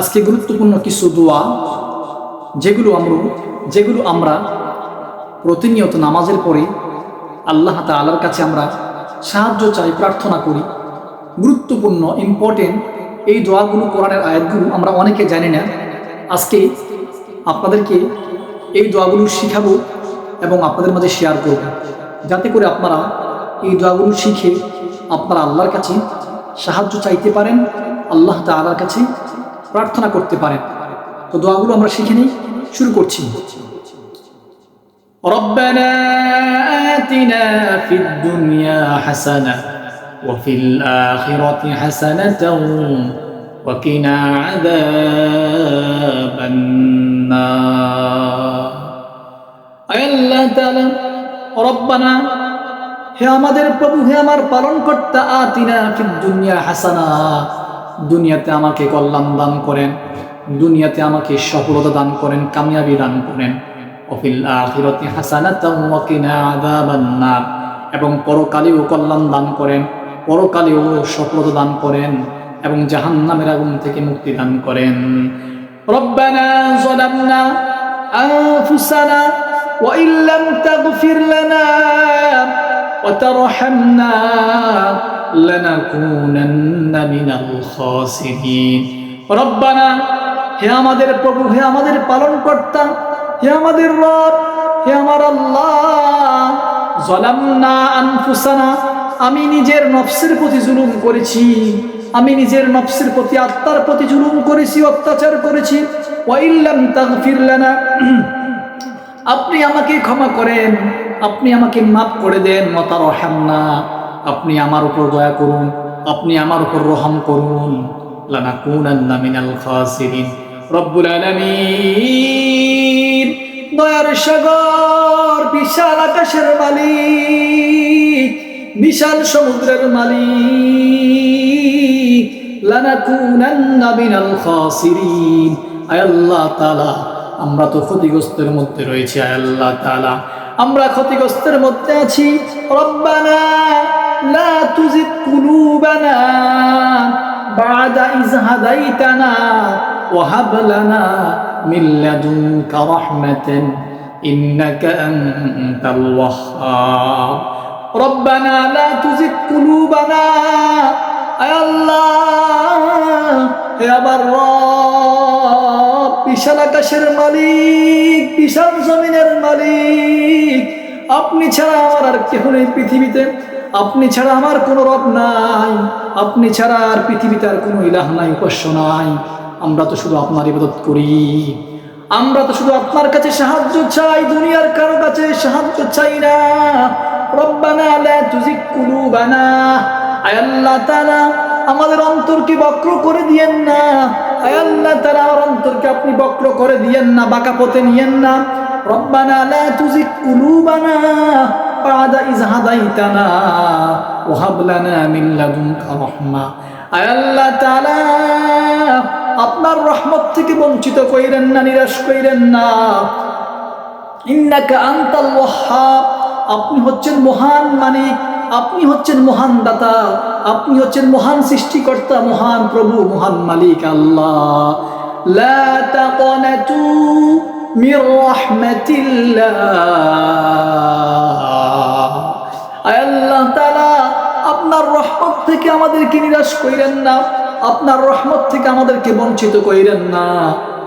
আজকে গুরুত্বপূর্ণ কিছু দোয়া যেগুলো আমরা প্রতিনিয়ত নামাজের পরে আল্লাহ তাআলার কাছে আমরা সাহায্য চাই, প্রার্থনা করি। গুরুত্বপূর্ণ ইম্পর্টেন্ট এই দোয়াগুলো, কোরআনের আয়াতগুলো আমরা অনেকে জানি না। আজকে আপনাদেরকে এই দোয়াগুলো শিখাবো এবং আপনাদের মাঝে শেয়ার করব, যাতে করে আপনারা এই দোয়াগুলো শিখে আপনারা আল্লাহর কাছে সাহায্য চাইতে পারেন, আল্লাহ তাআলার কাছে প্রার্থনা করতে পারেন। তো দোয়াগুলো আমরা শিখে নিই, শুরু করছি। রব্বানা আতিনা ফিদ দুনিয়া হাসানা ওয়া ফিল আখিরাতি হাসানাতাও ওয়া কিনা আযাবান নার। আল্লাহ তাআলা, রব্বানা, হে আমাদের প্রভু, হে আমার পালনকর্তা, আতিনা ফিদ দুনিয়া হাসানা, দুনিয়াতে আমাকে কল্যাণ দান করেন, দুনিয়াতে আমাকে সফলতা দান করেন, কামিয়াবি দান করেন। ওয়াফিল আখিরাতি হাসানাতাও ওয়া কিনা আযাবান নার, এবং পরকালেও কল্যাণ দান করেন, পরকালেও সফলতা দান করেন এবং জাহান্নামের আগুন থেকে মুক্তি দান করেন। রব্বানা যালামনা আনফুসানা ওয়া ইল্লাম তাগফির লানা ওয়া তারহামনা লানাকুনান্না মিনাল খাসিরিন। রব্বানা, হে আমাদের প্রভু, হে আমাদের পালনকর্তা, হে আমাদের রব, হে আমার আল্লাহ, যালামনা আনফুসানা, আমি নিজের নফসের প্রতি জুলুম করেছি, আমি নিজের নফসের প্রতি, আত্মার প্রতি জুলুম করেছি, অত্যাচার করেছি। ওয়া ইল্লাম তাগফির লানা, আপনি আমাকে ক্ষমা করেন, আপনি আমাকে মাফ করে দেন। ওয়া তারহামনা, আপনি আমার উপর দয়া করুন, আপনি আমার উপর রহম করুন। লানাকুনান্না মিনাল খাসিরিন। রব্বুল আলামিন, দয়ার সাগর, বিশাল আকাশের মালিক, বিশাল সমুদ্রের মালিক, লানাকুনান্না মিনাল খাসিরিন। আয় আল্লাহ তাআলা, আমরা তো ক্ষতিগ্রস্তের মধ্যে রয়েছি। আয় আল্লাহ তাআলা, আমরা ক্ষতিগ্রস্তের মধ্যে আছি। রব্বানা লা তুজিগ কুলুবানা বা'দা ইয হাদাইতানা ওয়া হাব লানা মিন লাদুনকা রাহমাতান ইন্নাকা আনতাল ওয়াহ্হাব। রব্বানা লা তুজিগ কুলুবানা, আয় আল্লাহ, হে আমার রব, বিশাল আকাশের মালিক, বিশাল জমিনের মালিক, আপনি ছাড়া আমার আর কেহ নেই পৃথিবীতে, আপনি ছাড়া আমার কোনো রব নাই, আপনি ছাড়া আর পৃথিবীতে আর কোনো ইলাহ নাই, উপাস্য নাই। আমরা তো শুধু আপনার ইবাদত করি, আমরা তো শুধু আপনার কাছে সাহায্য চাই, দুনিয়ার কারো কাছে সাহায্য চাই না। রব্বানা লা তুজিগ কুলুবানা, আয় আল্লাহ তাআলা, আমাদের অন্তরকে বক্র করে দিয়েন না। আয় আল্লাহ তাআলা, আমার অন্তরকে আপনি বক্র করে দিয়েন না, বাঁকা পথে নিয়েন না। রব্বানা লা তুজিগ কুলুবানা বা'দা ইয হাদাইতানা ওয়া হাব লানা মিন লাদুনকা রাহমা। আয় আল্লাহ তাআলা, আপনার রহমত থেকে বঞ্চিত কইরেন না, নিরাশ কইরেন না। ইন্নাকা আনতাল ওয়াহ্হাব, আপনি হচ্ছেন মহান মালিক, আপনি হচ্ছেন মহান দাতা, আপনি হচ্ছেন মহান সৃষ্টিকর্তা, মহান প্রভু, মহান মালিক আল্লাহ। লা তাকনাতু মির রাহমাতিল্লাহ, আয় আল্লাহ তাআলা, আপনার রহমত থেকে আমাদেরকে নিরাশ কইরেন না, আপনার রহমত থেকে আমাদেরকে বঞ্চিত কইরেন না,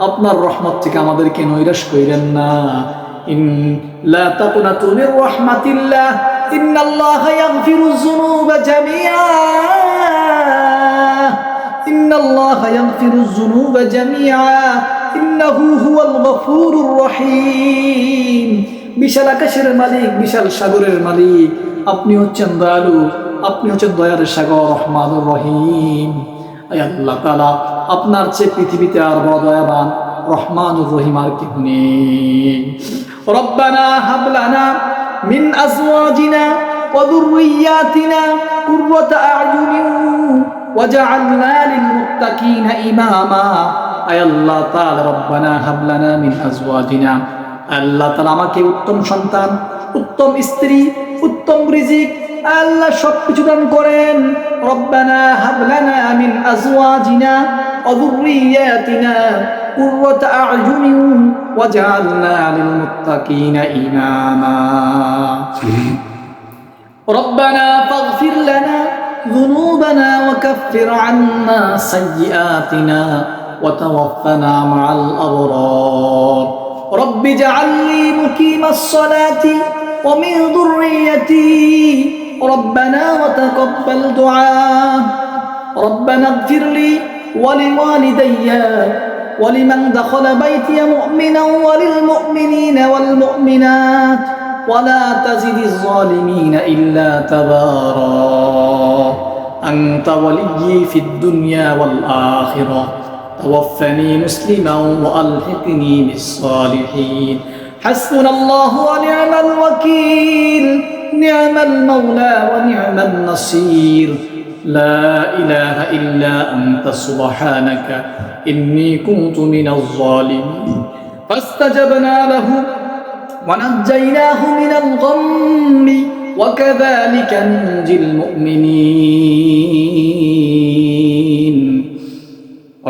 আপনার রহমত থেকে আমাদেরকে নৈরাশ কইরেন না। লা তাকনাতু মির রাহমাতিল্লাহ ইন্নাল্লাহা ইয়াগফিরুয যুনুবা জামিআ, ইন্নাল্লাহা ইয়াগফিরুয যুনুবা জামিআ ইন্নাহু হুয়াল গফুরুর রহিম। বিশাল আকাশের মালিক, বিশাল সাগরের মালিক, আপনি হচ্ছেন দয়ালু, আপনি হচ্ছেন দয়ার সাগর, রহমানুর রহিম। আয় আল্লাহ তাআলা, আপনার চেয়ে পৃথিবীতে আর বড় দয়াবান, রহমানুর রহিম আর কেউ নেই। রব্বানা হাব লানা মিন আজওয়াজিনা ওয়া যুররিয়্যাতিনা কুররাতা আ'য়ুনিন ওয়াজআলনা লিল মুত্তাকিনা ইমামা। আয় আল্লাহ তাআলা, রব্বানা হাব লানা মিন আজওয়াজিনা, আল্লাহ তাআলা, আমাকে উত্তম সন্তান, উত্তম স্ত্রী, উত্তম রিজিক, আল্লাহ সবকিছু দান করেন। রব্বানা হাব লানা মিন আজওয়াজিনা, وذرياتنا قرة أعين واجعلنا للمتقين إماما ربنا فاغفر لنا ذنوبنا وكفر عنا سيئاتنا وتوفنا مع الأبرار رب اجعل لي مقيم الصلاة ومن ذريتي ربنا وتقبل دعاء ربنا اغفر لي ولوالدي ولمن دخل بيتي مؤمنا وللمؤمنين والمؤمنات ولا تزد الظالمين إلا تبارا أنت ولي في الدنيا والآخرة توفني مسلما وألحقني بالصالحين حسبنا الله ونعم الوكيل نعم المولى ونعم النصير لا إله إلا أنت سبحانك إني كنت من الظالمين فاستجبنا له ونجيناه من الغم وكذلك ننجي المؤمنين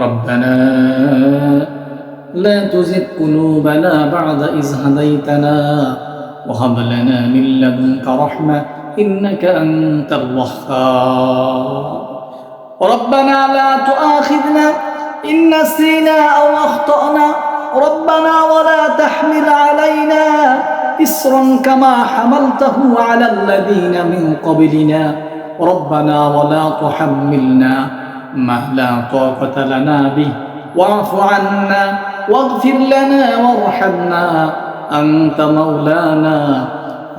ربنا لا تزغ قلوبنا بعد إذ هديتنا وهب لنا من لدنك رحمة إنك أنت الوهاب ربنا لا تؤاخذنا إن نسينا أو أخطأنا ربنا ولا تحمل علينا إصرا كما حملته على الذين من قبلنا ربنا ولا تحملنا ما لا طاقة لنا به واعف عنا واغفر لنا وارحمنا أنت مولانا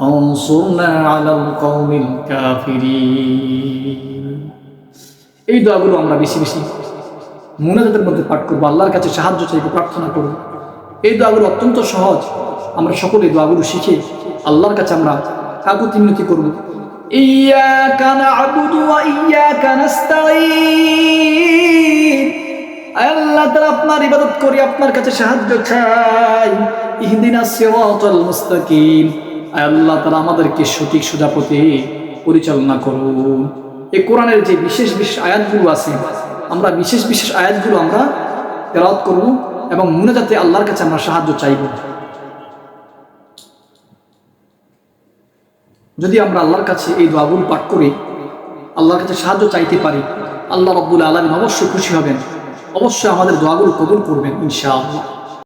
انصرنا على القوم الكافرين এই দোয়াগুলো আমরা বেশি বেশি মুনাজাতের মধ্যে পাঠ করবো, আল্লাহর কাছে সাহায্য চাইবো, প্রার্থনা করবো। এই দোয়াগুলো অত্যন্ত সহজ, আমরা সকলে দোয়াগুলো শিখে আল্লাহর কাছে আমরা কাকুতি মিনতি করবো। ইয়াকা না'বুদু ওয়া ইয়াকা নাস্তাঈন, আল্লাহ তাআলা আপনার ইবাদত করি, আপনার কাছে সাহায্য চাই। ইহদিনাস সিরাতাল মুস্তাকিম, আল্লাহ তাআলা আমাদেরকে সঠিক সোজা পথে পরিচালনা করুন। এই কোরআনের যে বিশেষ বিশেষ আয়াতগুলো আছে, আমরা বিশেষ বিশেষ আয়াতগুলো আমরা তেলাওয়াত করব এবং মুনাজাতে আল্লাহর কাছে আমরা সাহায্য চাইব। যদি আমরা আল্লাহর কাছে এই দোয়াগুলো পাঠ করে আল্লাহর কাছে সাহায্য চাইতে পারি, আল্লাহ রাব্বুল আলামিন অবশ্যই খুশি হবেন, অবশ্যই আমাদের দোয়াগুলো কবুল করবেন ইনশাআল্লাহ।